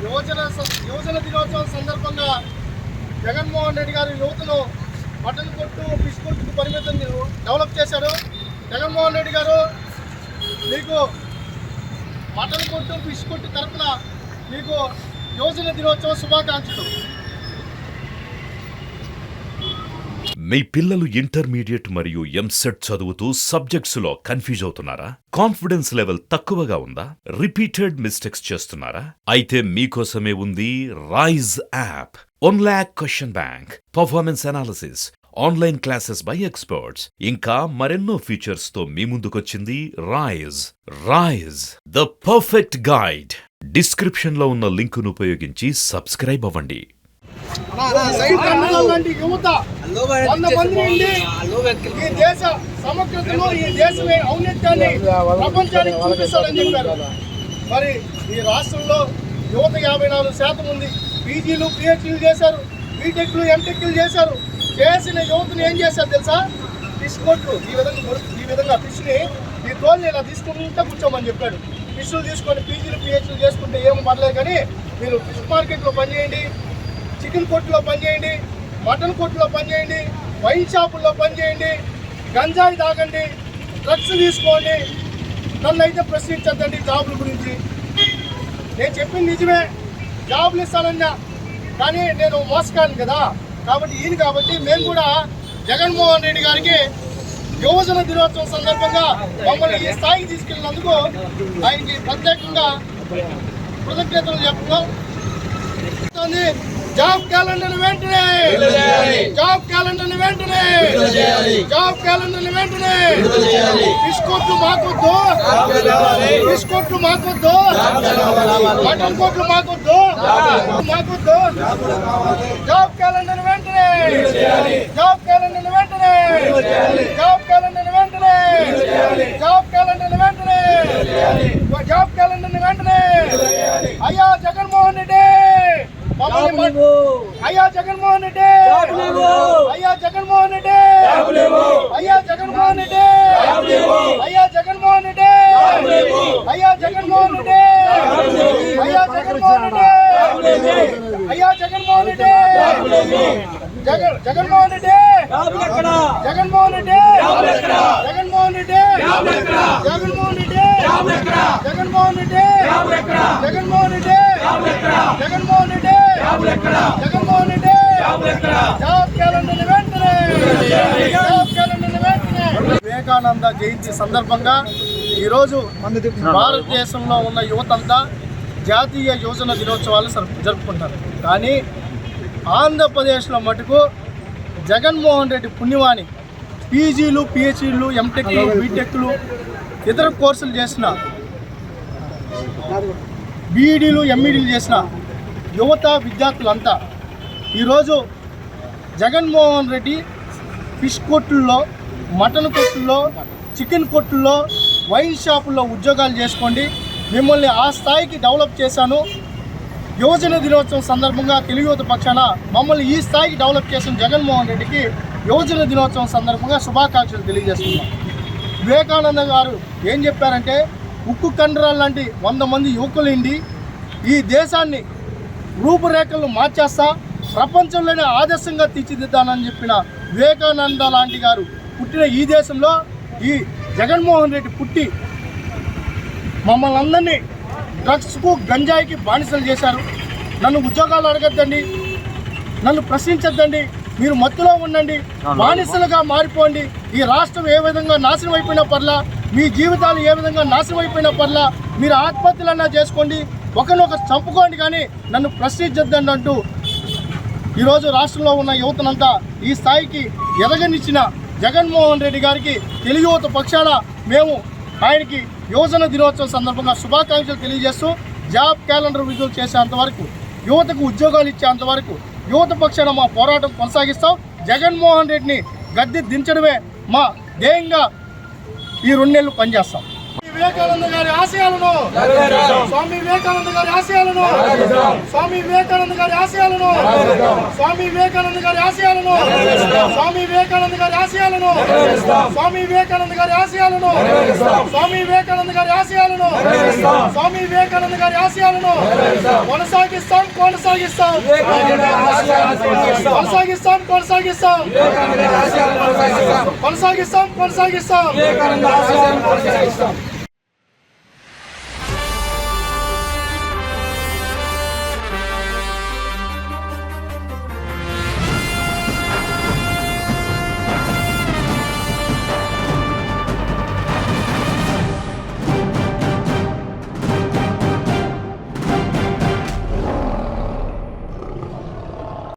యువజన దినోత్సవం సందర్భంగా జగన్మోహన్ రెడ్డి గారు యువతను మటన్ కొట్టు ఫిష్ కొట్టుకు పరిమితం డెవలప్ చేశారు. జగన్మోహన్ రెడ్డి గారు మీకు మటన్ కొట్టు ఫిష్ కొట్టు తరఫున మీకు యువజన దినోత్సవ శుభాకాంక్షలు. మీ పిల్లలు ఇంటర్మీడియట్ మరియు ఎంసెట్ చదువుతూ సబ్జెక్ట్స్ లో కన్ఫ్యూజ్ అవుతున్నారా? కాన్ఫిడెన్స్ లెవెల్ తక్కువగా ఉందా? రిపీటెడ్ మిస్టేక్స్ చేస్తున్నారా? అయితే మీకోసమే ఉంది Rise app. 1 lakh question bank, performance analysis, online classes by experts, ఇంకా మరెన్నో ఫీచర్స్ తో మీ ముందుకొచ్చింది Rise the perfect guide. Description లో ఉన్న లింకును ఉపయోగించి సబ్స్క్రైబ్ అవ్వండి. యువత 100 మంది నుండి ఈ దేశ సమగ్రతను, ఈ దేశమే ఔన్నత్యాన్ని ప్రపంచానికి చూపిస్తారని చెప్పారు. మరి ఈ రాష్ట్రంలో యువత 54% ఉంది. పీజీలు పిహెచ్డీలు చేశారు, బీటెక్లు ఎంటెక్లు చేశారు. చేసిన యువతను ఏం చేశారు తెలుసా? ఫిష్ కొట్లు ఈ విధంగా ఫిష్ని ఈ తోలు ఇలా తీసుకుంటూ కూర్చోమని చెప్పాడు. ఫిష్లు తీసుకొని పీజీలు పిహెచ్డీలు చేసుకుంటే ఏమో పర్లేదు, కానీ మీరు ఫిష్ మార్కెట్లో పనిచేయండి, చికెన్ కొట్టులో పనిచేయండి, మటన్ కొట్టులో పనిచేయండి, వైన్ షాపుల్లో పనిచేయండి, గంజాయి తాగండి, డ్రగ్స్ తీసుకోండి, నన్ను అయితే ప్రశ్నించద్దండి జాబుల గురించి. నేను చెప్పింది నిజమే, జాబులు ఇస్తానన్నా, కానీ నేను మోసగాను కదా. కాబట్టి మేము కూడా జగన్మోహన్ రెడ్డి గారికి యువజన దినోత్సవం సందర్భంగా మమ్మల్ని ఈ స్థాయికి తీసుకెళ్ళినందుకు ఆయనకి ప్రత్యేకంగా కృతజ్ఞతలు చెప్తున్నాం. జాబ్ క్యాలెండర్ వెంటనే, జాబ్ క్యాలెండర్ వెంటనే, జాబ్ క్యాలెండర్ వెంటనే. బిస్కొట్లు మాకొద్దు, బిస్కొట్లు మాకొద్దు, మటన్ కొట్లు మాకొద్దు, మాకొద్దు. జాబ్ క్యాలెండర్ వెంటనే, జాబ్ క్యాలెండర్ వెంటనే, జాబ్ క్యాలెండర్ వెంటనే, జాబ్ క్యాలెండర్ వెంటనే, జాబ్ క్యాలెండర్ వెంటనే. అయ్యా జగన్మోహన్ రెడ్డి, అయ్యా జగన్మోహన్ రెడ్డి, అయ్యా జగన్మోహన్ రెడ్డి, అయ్యా జగన్మోహన్ రెడ్డి, అయ్యా జగన్మోహన్ రెడ్డి, అయ్యా జగన్మోహన్ రెడ్డి, అయ్యా జగన్మోహన్ రెడ్డి, అయ్యా జగన్మోహన్ రెడ్డి, జగన్మోహన్ రెడ్డి, జగన్మోహన్ రెడ్డి, జగన్మోహన్ రెడ్డి, జగన్మోహన్ రెడ్డి, జగన్మోహన్ రెడ్డి, జగన్మోహన్ రెడ్డి, జగన్మోహన్ రెడ్డి, జగన్మోహన్ రెడ్డి, జాబ్ క్యాలెండర్ వెంటనే, జాబ్ క్యాలెండర్ వెంటనే. వివేకానంద జయంతి సందర్భంగా ఈరోజు భారతదేశంలో ఉన్న యువతంతా జాతీయ యువజన దినోత్సవాలు జరుపుకుంటారు. కానీ ఆంధ్రప్రదేశ్లో మటుకు జగన్మోహన్ రెడ్డి పుణ్యవాణి పీజీలు పిహెచ్డీలు ఎంటెక్లు బీటెక్లు ఇతర కోర్సులు చేసిన, బీఈడీలు ఎంఈడీలు చేసిన యువత విద్యార్థులంతా ఈరోజు జగన్మోహన్ రెడ్డి ఫిష్ కొట్టుల్లో, మటన్ కొట్టుల్లో, చికెన్ కొట్టుల్లో, వైన్ షాపుల్లో ఉద్యోగాలు చేసుకోండి, మిమ్మల్ని ఆ స్థాయికి డెవలప్ చేశాను. యువజన దినోత్సవం సందర్భంగా తెలుగు యువత పక్షాన మమ్మల్ని ఈ స్థాయికి డెవలప్ చేసిన జగన్మోహన్ రెడ్డికి యువజన దినోత్సవం సందర్భంగా శుభాకాంక్షలు తెలియజేస్తున్నాం. వివేకానంద గారు ఏం చెప్పారంటే, ఉక్కు కండరాలు లాంటి 100 మంది యువకులుండి ఈ దేశాన్ని రూపురేఖలు మార్చేస్తా, ప్రపంచంలోనే ఆదర్శంగా తీర్చిదిద్దానని చెప్పిన వివేకానంద లాంటి గారు పుట్టిన ఈ దేశంలో ఈ జగన్మోహన్ రెడ్డి పుట్టి మమ్మల్ని అందరినీ డ్రగ్స్కు గంజాయికి బానిసలు చేశారు. నన్ను ఉద్యోగాలు అడగద్దండి, నన్ను ప్రశ్నించద్దండి, మీరు మత్తులో ఉండండి, బానిసలుగా మారిపోండి. ఈ రాష్ట్రం ఏ విధంగా నాశనం అయిపోయినా పర్లా, మీ జీవితాలు ఏ విధంగా నాశనం అయిపోయినా పర్లా, మీరు ఆత్మహత్యలన్నా చేసుకోండి, ఒకరినొకరు చంపుకోండి, కానీ నన్ను ప్రశ్నించద్దండి అంటూ ఈరోజు రాష్ట్రంలో ఉన్న యువతనంతా ఈ స్థాయికి ఎదగనిచ్చిన జగన్మోహన్ రెడ్డి గారికి తెలుగు యువత పక్షాన మేము ఆయనకి యువజన దినోత్సవం సందర్భంగా శుభాకాంక్షలు తెలియజేస్తూ, జాబ్ క్యాలెండర్ విడుదల చేసేంతవరకు, యువతకు ఉద్యోగాలు ఇచ్చేంతవరకు యువత పక్షాన మా పోరాటం కొనసాగిస్తాం. జగన్మోహన్ రెడ్డిని గద్దె దించడమే మా ధ్యేయంగా ఈ 2 నెలలు పనిచేస్తాం. వివేకానంద గారి ఆశయాలను స్వామి వివేకానంద గారి ఆశయాలను స్వామి వివేకానంద గారి ఆశయాలను స్వామి వివేకానంద గారి ఆశయాలను స్వామి వివేకానంద గారి ఆశయాలను స్వామి వివేకానంద గారి ఆశయాలను స్వామి వివేకానంద గారి ఆశయాలను స్వామి వివేకానంద గారి ఆశయాలను కొనసాగిస్తాం కొనసాగిస్తాం కొనసాగిస్తాం కొనసాగిస్తాం కొనసాగిస్తాం కొనసాగిస్తాం